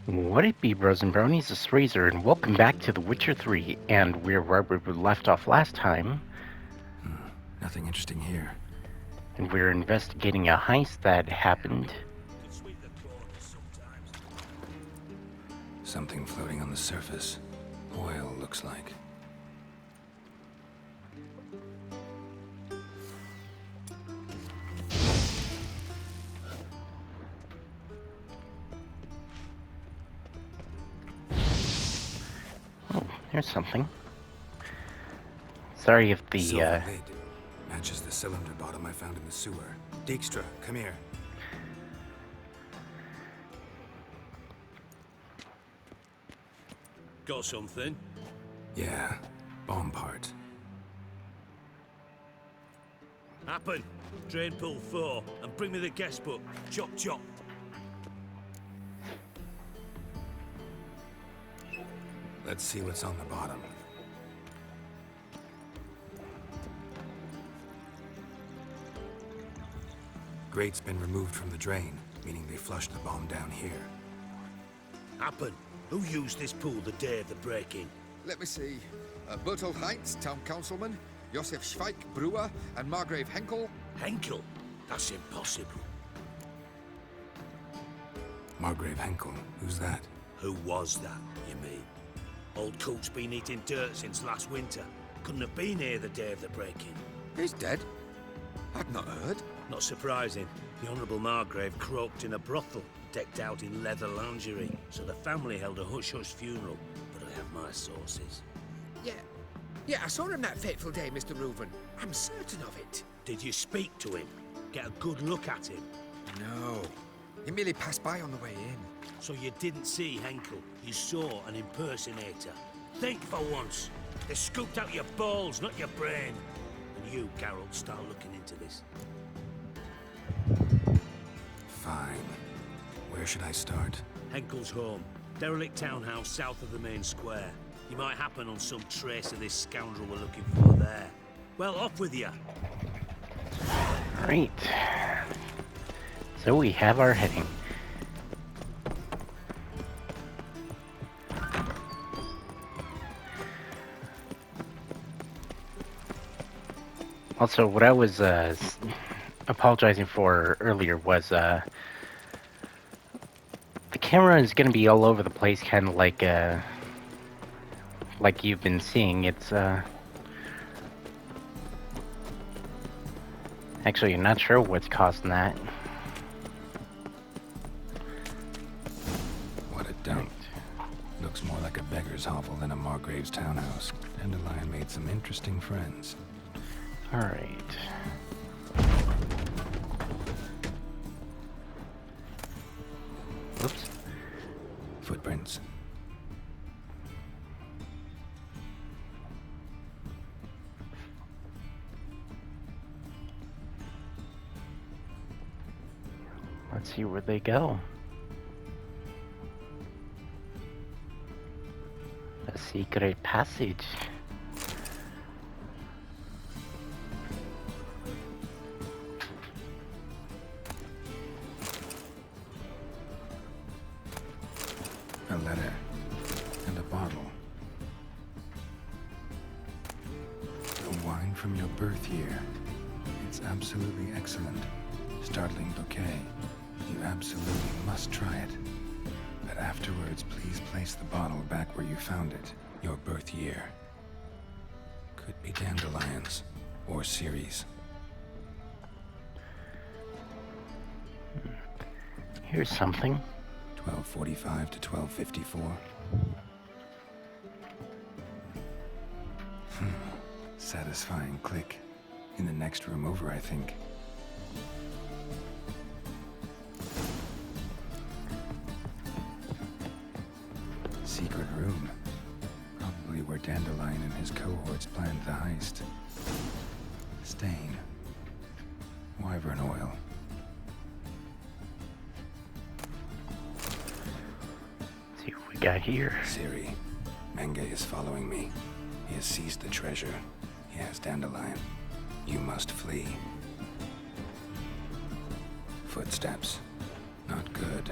What it be, bros and bronies? It's Razor, and welcome back to The Witcher 3. And we're where we left off last time, Nothing interesting here. and we're investigating a heist that happened. Something floating on the surface. Oil, looks like. Oh, there's something. Sorry if the, Silver lid. Matches the cylinder bottom I found in the sewer. Dijkstra, come here. Got something? Yeah, bomb part. Happen. Drain pool 4, and bring me the guest book. Chop chop. Let's see what's on the bottom. Grate's been removed from the drain, meaning they flushed the bomb down here. Happen. Who used this pool the day of the break-in? Let me see. Bertold Heinz, town councilman, Josef Schweik, brewer, and Margrave Henkel. Henkel? That's impossible. Margrave Henkel, who's that? Who was that, you mean? Old Coot's been eating dirt since last winter. Couldn't have been here the day of the break-in. He's dead. I'd not heard. Not surprising. The Honourable Margrave croaked in a brothel, decked out in leather lingerie, so the family held a hush-hush funeral, but I have my sources. Yeah, I saw him that fateful day, Mr. Reuven. I'm certain of it. Did you speak to him? Get a good look at him? No. He merely passed by on the way in. So you didn't see Henkel, you saw an impersonator. Think for once. They scooped out your balls, not your brain. And you, Carol, start looking into this. Fine. Where should I start? Henkel's home. Derelict townhouse south of the main square. You might happen on some trace of this scoundrel we're looking for there. Well, off with you. Great. So we have our heading. Also, what I was apologizing for earlier was the camera is going to be all over the place, kind of like you've been seeing. It's actually, I'm not sure what's causing that. What a dump. Looks more like a beggar's hovel than a Margrave's townhouse. Dandelion made some interesting friends. All right. Oops. Footprints. Let's see where they go. A secret passage. A letter. And a bottle. A wine from your birth year. It's absolutely excellent. Startling bouquet. You absolutely must try it. But afterwards, please place the bottle back where you found it. Your birth year. Could be dandelions. Or Ceres. Here's something. 1245 to 1254. Satisfying click. In the next room over, I think. Secret room. Probably where Dandelion and his cohorts planned the heist. Stain. Wyvern oil. Let's see what we got here. Ciri. Menge is following me. He has seized the treasure. He has Dandelion. You must flee. Footsteps. Not good.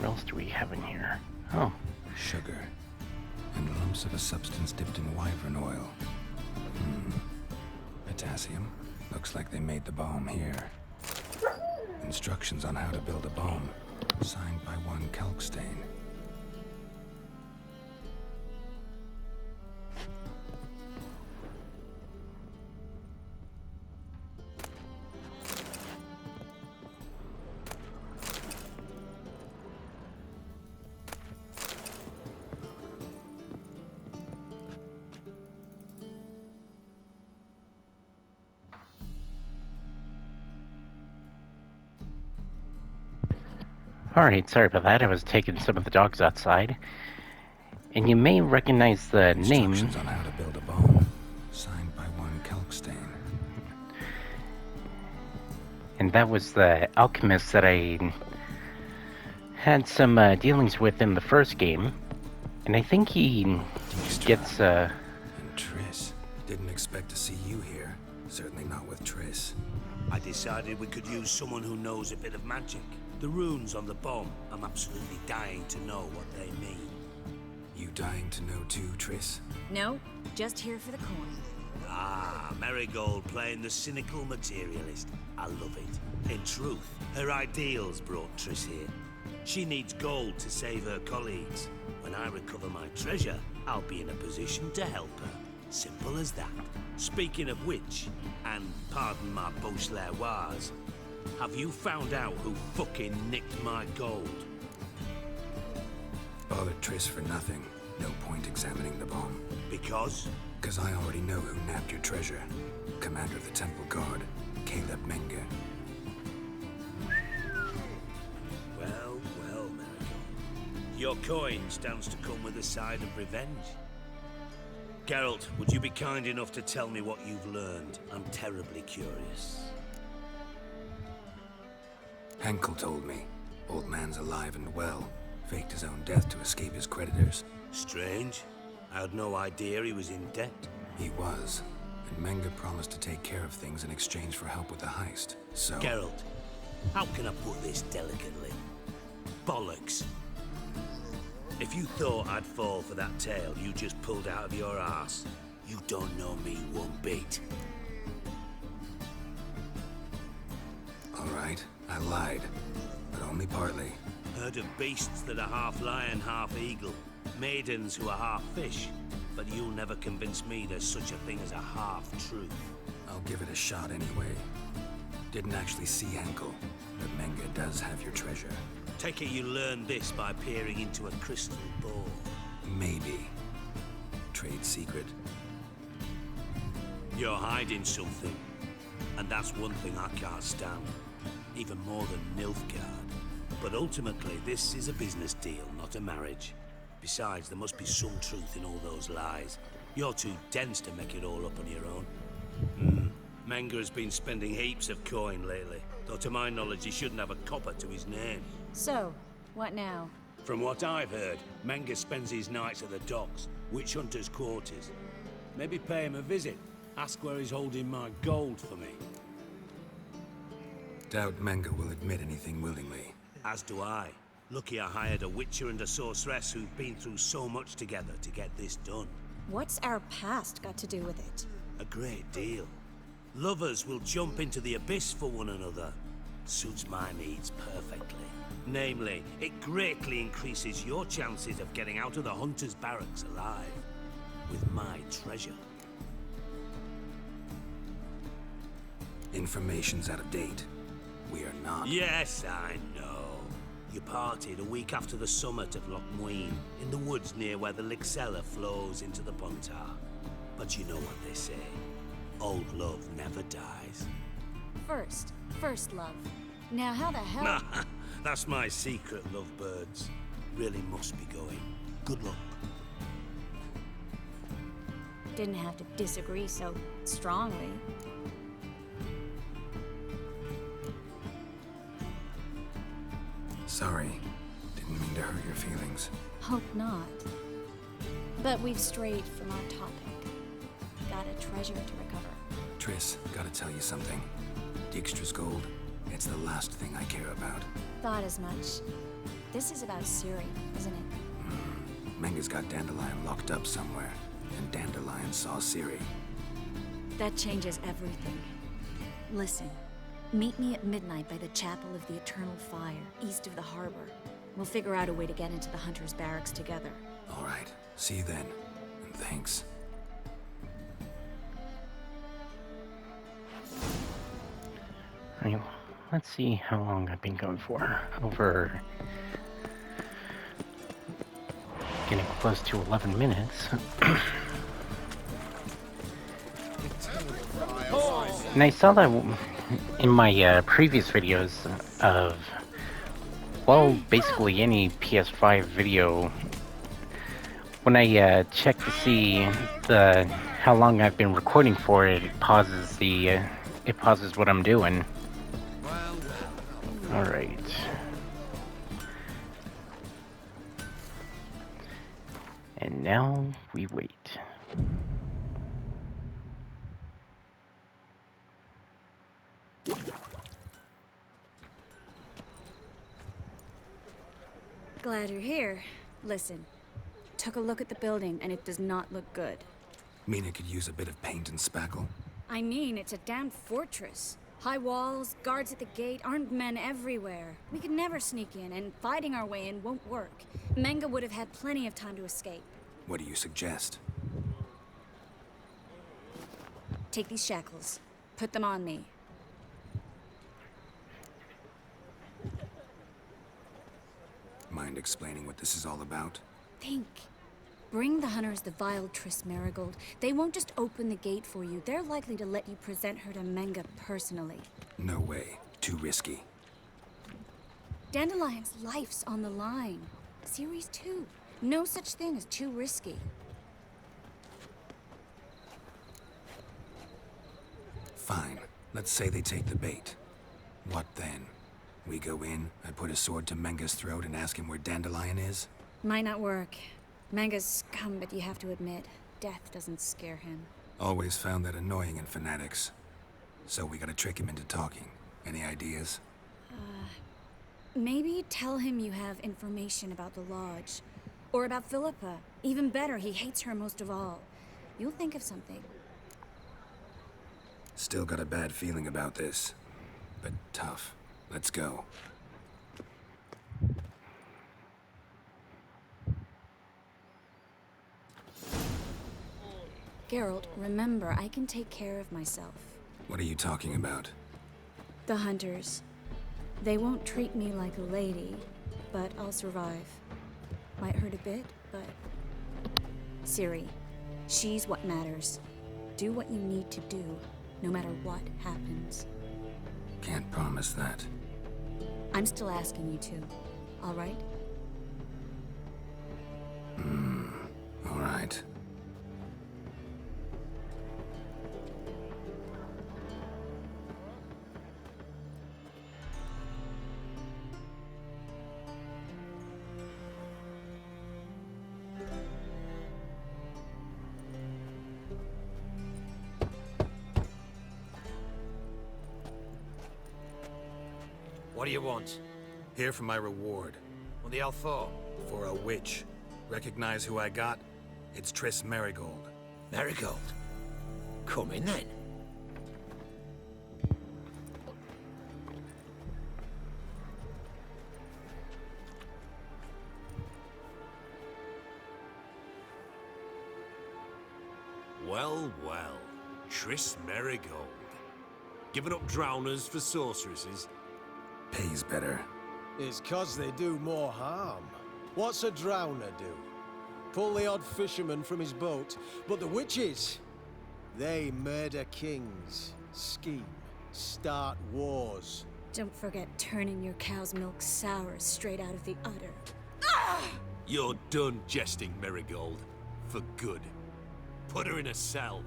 What else do we have in here? Oh, Sugar. And lumps of a substance dipped in wyvern oil. Potassium. Looks like they made the bomb here. Instructions on how to build a bomb. Signed by one Kalkstain. alright, sorry about that. I was taking some of the dogs outside. And you may recognize the name. Instructions on how to build a bomb. Signed by one Kalkstain. And that was the alchemist that I had some dealings with in the first game. And I think he gets, And Triss. Didn't expect to see you here. Certainly not with Triss. I decided we could use someone who knows a bit of magic. The runes on the bomb, I'm absolutely dying to know what they mean. You dying to know too, Triss? No, just here for the coin. Ah, Marigold playing the cynical materialist. I love it. In truth, her ideals brought Triss here. She needs gold to save her colleagues. When I recover my treasure, I'll be in a position to help her. Simple as that. Speaking of which, and pardon my Beauclervoise, have you found out who fucking nicked my gold? Bothered Triss for nothing. No point examining the bomb. Because? Because I already know who nabbed your treasure. Commander of the Temple Guard, Caleb Menge. Well, Marigold. Your coin stands to come with a side of revenge. Geralt, would you be kind enough to tell me what you've learned? I'm terribly curious. Henkel told me. Old man's alive and well. Faked his own death to escape his creditors. Strange. I had no idea he was in debt. He was. And Menge promised to take care of things in exchange for help with the heist. So... Geralt, how can I put this delicately? Bollocks. If you thought I'd fall for that tale you just pulled out of your arse, you don't know me one bit. All right, I lied. But only partly. Heard of beasts that are half lion, half eagle. Maidens who are half fish. But you'll never convince me there's such a thing as a half-truth. I'll give it a shot anyway. Didn't actually see Henkel, but Menge does have your treasure. Take it you learned this by peering into a crystal ball. Maybe. Trade secret. You're hiding something. And that's one thing I can't stand. Even more than Nilfgaard. But ultimately, this is a business deal, not a marriage. Besides, there must be some truth in all those lies. You're too dense to make it all up on your own. Menge has been spending heaps of coin lately. Though to my knowledge, he shouldn't have a copper to his name. So, what now? From what I've heard, Menge spends his nights at the docks, witch hunters' quarters. Maybe pay him a visit. Ask where he's holding my gold for me. Doubt Menge will admit anything willingly. As do I. Lucky I hired a witcher and a sorceress who've been through so much together to get this done. What's our past got to do with it? A great deal. Lovers will jump into the abyss for one another. Suits my needs perfectly. Namely, it greatly increases your chances of getting out of the hunter's barracks alive. With my treasure. Information's out of date. We are not. Yes, I know. You parted a week after the summit of Loch Muin, in the woods near where the Lixella flows into the Pontar. But you know what they say. Old love never dies. First love. Now how the hell... That's my secret, lovebirds. Really must be going. Good luck. Didn't have to disagree so strongly. Sorry. Didn't mean to hurt your feelings. Hope not. But we've strayed from our topic. Got a treasure to recover. Triss, gotta tell you something. Dijkstra's gold, it's the last thing I care about. Thought as much. This is about Siri, isn't it? Menga's got Dandelion locked up somewhere, and Dandelion saw Ciri. That changes everything. Listen, meet me at midnight by the Chapel of the Eternal Fire, east of the harbor. We'll figure out a way to get into the Hunter's barracks together. All right, see you then, and thanks. Alright, let's see how long I've been going for. Over... getting close to 11 minutes. And I saw that in my previous videos of, well, basically any PS5 video. When I check to see how long I've been recording for, it pauses what I'm doing. All right. And now we wait. Glad you're here. Listen, took a look at the building and it does not look good. Mean it could use a bit of paint and spackle? I mean, it's a damn fortress. High walls, guards at the gate, armed men everywhere. We could never sneak in, and fighting our way in won't work. Menga would have had plenty of time to escape. What do you suggest? Take these shackles. Put them on me. Mind explaining what this is all about? Think. Bring the hunters the vile Triss Marigold. They won't just open the gate for you. They're likely to let you present her to Menga personally. No way. Too risky. Dandelion's life's on the line. Ciri's too. No such thing as too risky. Fine. Let's say they take the bait. What then? We go in, I put a sword to Menga's throat and ask him where Dandelion is? Might not work. Menga's scum, but you have to admit, death doesn't scare him. Always found that annoying in fanatics. So we gotta trick him into talking. Any ideas? Maybe tell him you have information about the Lodge. Or about Philippa. Even better, he hates her most of all. You'll think of something. Still got a bad feeling about this. But tough. Let's go. Geralt, remember, I can take care of myself. What are you talking about? The hunters. They won't treat me like a lady, but I'll survive. Might hurt a bit, but... Ciri, she's what matters. Do what you need to do, no matter what happens. Can't promise that. I'm still asking you to, all right? All right. What do you want? Here for my reward. What the hell for? For a witch. Recognize who I got? It's Triss Marigold. Marigold? Come in then. Well, well. Triss Marigold. Giving up drowners for sorceresses? Pays better. It's 'cause they do more harm. What's a drowner do? Pull the odd fisherman from his boat. But the witches, they murder kings, scheme, start wars. Don't forget turning your cow's milk sour straight out of the udder. You're done jesting, Marigold. For good. Put her in a cell.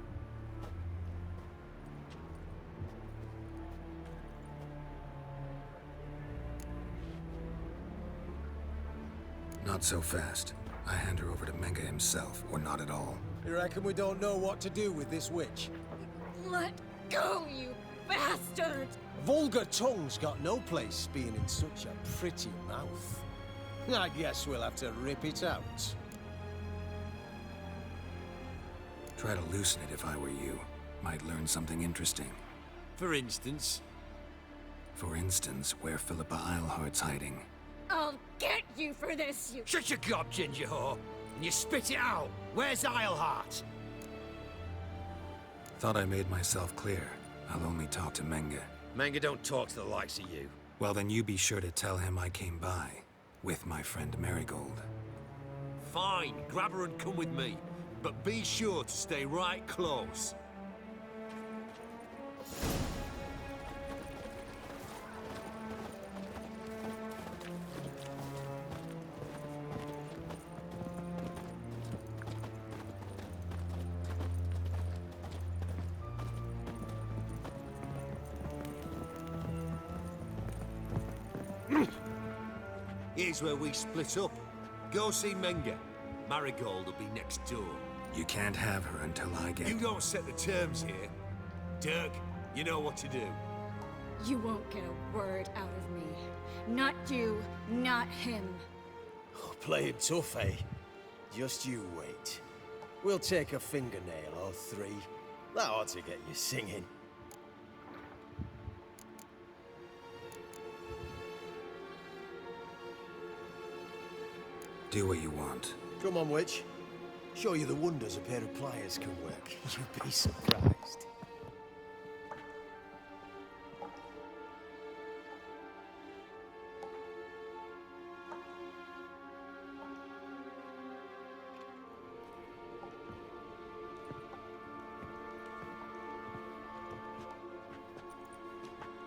Not so fast. I hand her over to Menga himself, or not at all. You reckon we don't know what to do with this witch? Let go, you bastard! Vulgar tongue's got no place being in such a pretty mouth. I guess we'll have to rip it out. Try to loosen it if I were you. Might learn something interesting. For instance, For instance, where Philippa Eilhart's hiding. I'll get you for this, you... shut your gob, ginger whore, and you spit it out. Where's Eilhart? Thought I made myself clear. I'll only talk to Menge. Manga don't talk to the likes of you. Well, then you be sure to tell him I came by. With my friend Marigold. Fine, grab her and come with me. But be sure to stay right close. Here's where we split up. Go see Menge. Marigold will be next door. You can't have her until I get... You don't set the terms here. Dirk, you know what to do. You won't get a word out of me. Not you, not him. Oh, playing tough, eh? Just you wait. We'll take a fingernail or three. That ought to get you singing. Do what you want. Come on, witch. Show you the wonders a pair of pliers can work. You'd be surprised.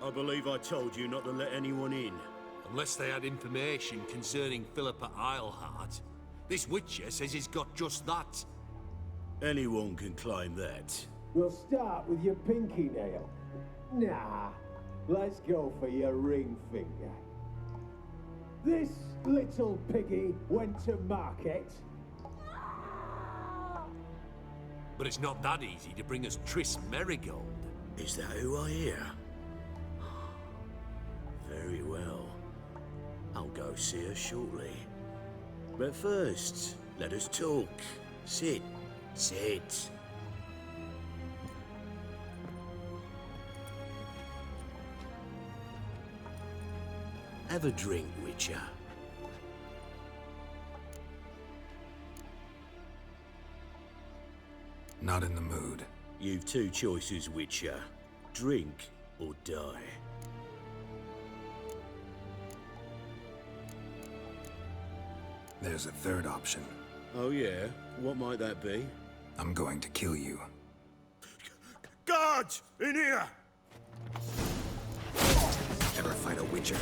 I believe I told you not to let anyone in. Unless they had information concerning Philippa Eilhart. This witcher says he's got just that. Anyone can claim that. We'll start with your pinky nail. Nah, let's go for your ring finger. This little piggy went to market. But it's not that easy to bring us Triss Merigold. Is that who I hear? Very well. I'll go see her shortly. But first, let us talk. Sit. Sit. Have a drink, Witcher. Not in the mood. You've two choices, Witcher. Drink or die. There's a third option. Oh yeah? What might that be? I'm going to kill you. Guards! In here! Ever fight a witcher?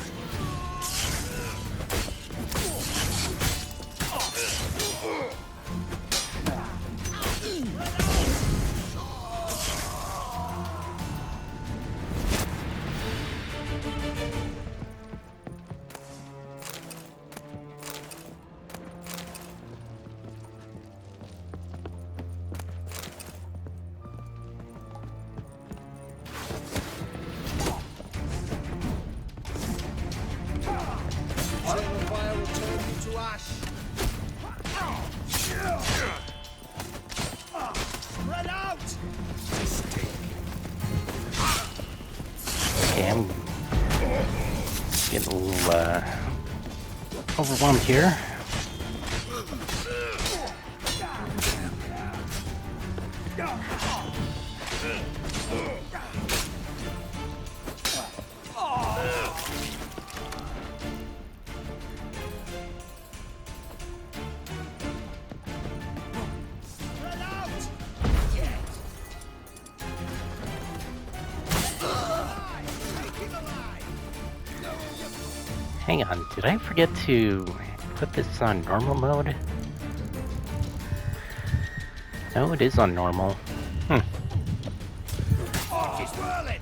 Eternal fire will turn you to ash. Spread out! Okay, I'm getting a little overwhelmed here. Spread out! Hang on, did I forget to put this on normal mode? No, it is on normal. He's whirling!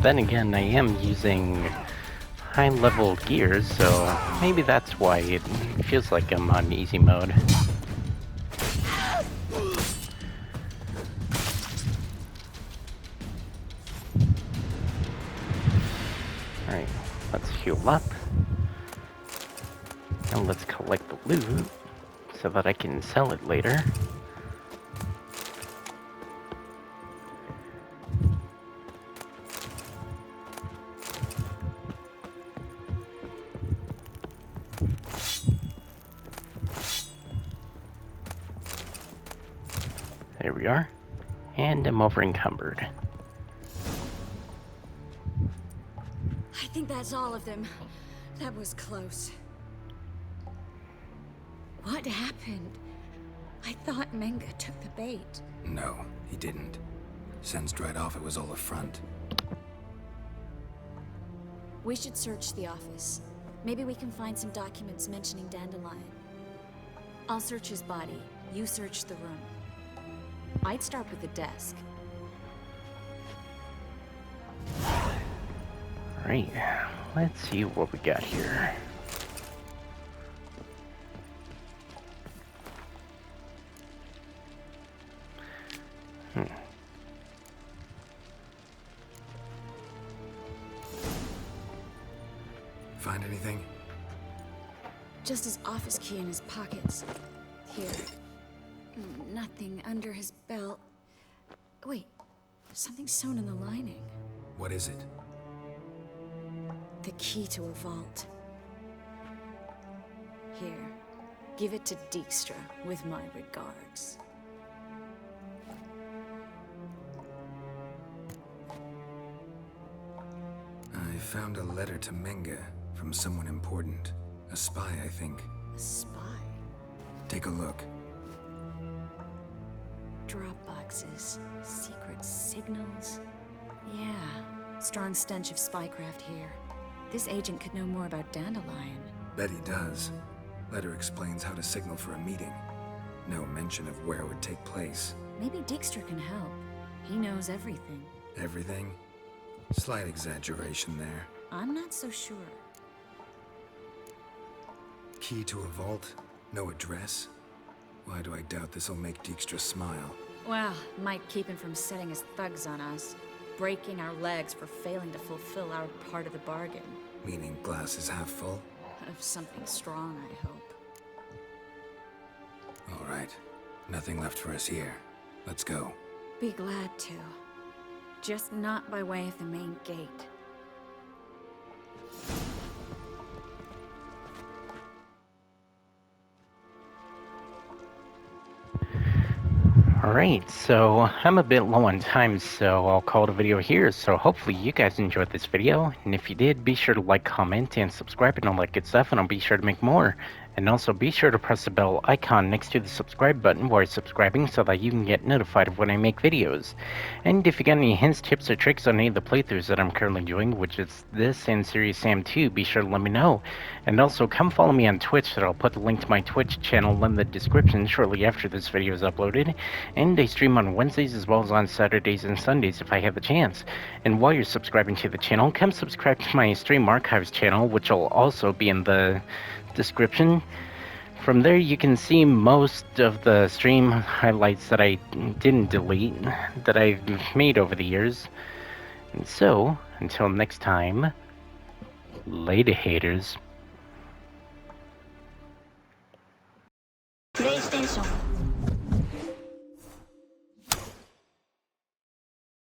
Then again, I am using high-level gears, so maybe that's why it feels like I'm on easy mode. Alright, Let's heal up. And let's collect the loot so that I can sell it later. There we are. And I'm over encumbered. I think that's all of them. That was close. What happened? I thought Menga took the bait. No, he didn't. Sensed right off it was all a front. We should search the office. Maybe we can find some documents mentioning Dandelion. I'll search his body. You search the room. I'd start with the desk. Alright, let's see what we got here. Find anything? Just his office key in his pockets. Here. Nothing under his belt. Wait, there's something sewn in the lining. What is it? The key to a vault. Here, give it to Dijkstra with my regards. I found a letter to Menga from someone important. A spy, I think. A spy? Take a look. Drop boxes, secret signals. Yeah, strong stench of spycraft here. This agent could know more about Dandelion. Bet he does. Letter explains how to signal for a meeting. No mention of where it would take place. Maybe Dijkstra can help. He knows everything. Everything? Slight exaggeration there. I'm not so sure. Key to a vault? No address? Why do I doubt this'll make Dijkstra smile? Well, might keep him from setting his thugs on us. Breaking our legs for failing to fulfill our part of the bargain. Meaning glass is half full? Of something strong, I hope. All right. Nothing left for us here. Let's go. Be glad to. Just not by way of the main gate. Alright, so I'm a bit low on time, so I'll call the video here. So hopefully you guys enjoyed this video, and if you did, be sure to like, comment, and subscribe and all that good stuff, and I'll be sure to make more. And also be sure to press the bell icon next to the subscribe button while you're subscribing so that you can get notified of when I make videos. And if you got any hints, tips, or tricks on any of the playthroughs that I'm currently doing, which is this and Serious Sam 2, be sure to let me know. And also come follow me on Twitch, that I'll put the link to my Twitch channel in the description shortly after this video is uploaded. And I stream on Wednesdays as well as on Saturdays and Sundays if I have the chance. And while you're subscribing to the channel, come subscribe to my Stream Archives channel, which will also be in the description. From there you can see most of the stream highlights that I didn't delete, that I've made over the years. And so, until next time, later haters.